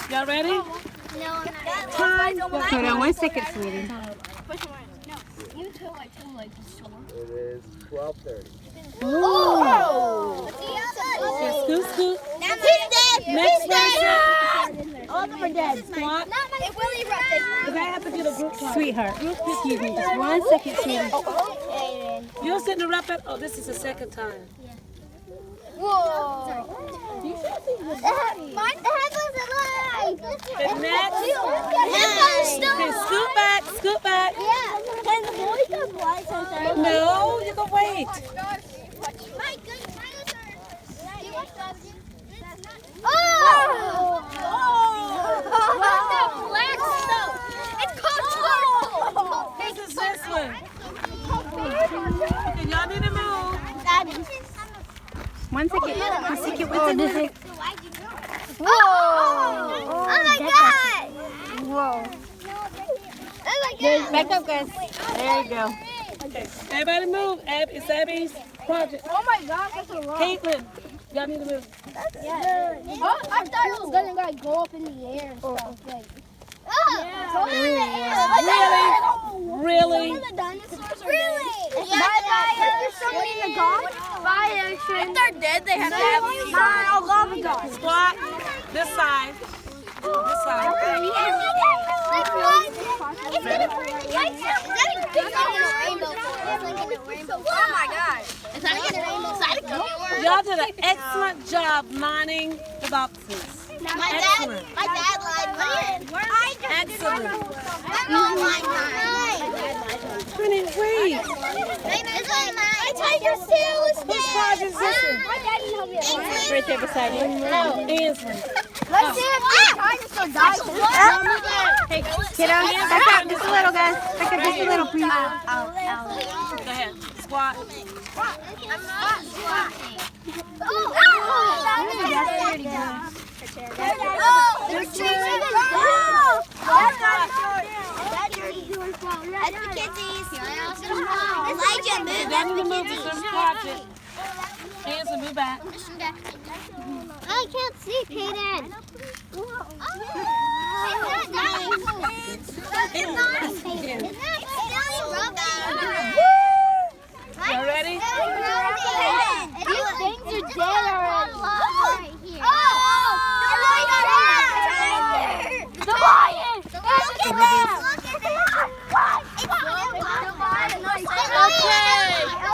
Y'all ready? No, I'm not. Time. Hold on 1 second, sweetie. You too, I too like the store. It is 12:30. Oh! Scoot, scoot. He's dead! Next He's dead! All of them are dead. Squat. It will erupt. Because I have to get a group time. Sweetheart, excuse me, just 1 second, sweetie. Okay. You're sitting to wrap it. Oh, this is the second time. Whoa! The head was alive! And next. Nice. Okay, scoot back, scoot back. Yeah. Can the boys have lights on there? No, you can wait. My goodness, oh! What's that black stuff? It's called charcoal. This is this one. Okay, y'all need to move. 1 second. 1 second. What's it? Whoa! Oh my God! Whoa. Oh my God! Back up, guys. There you go. Okay, everybody move. It's Abby's project. Oh my God, that's a lot. Caitlin, y'all need to move. Oh, I thought it was gonna like go up in the air and stuff. Like, Really? Some of the dinosaurs are really? Yeah, there's so many gods. If they're dead, they have to have lava gods. Squat. This side. This side. It's gonna bring the lights out. Oh my God. It's not like a rainbow. Y'all did an excellent job lining the boxes. Excellent. My dad lied mine. Excellent. My mom lied mine. Honey, wait. My tiger's tail is Whose project is this one? My daddy helped me. Right there beside you. Ainsley. Let's see if the dinosaur dies. Hey, kiddo, back up just a little, guys. Back up just a little, please. Go ahead. Squat. I'm not squatting. Oh, that's the kiddies. Elijah, move. Y'all need to move to some project. Ainsley, move back. I can't see, Kaden. It's not dying. It's not. It's not. Y'all ready?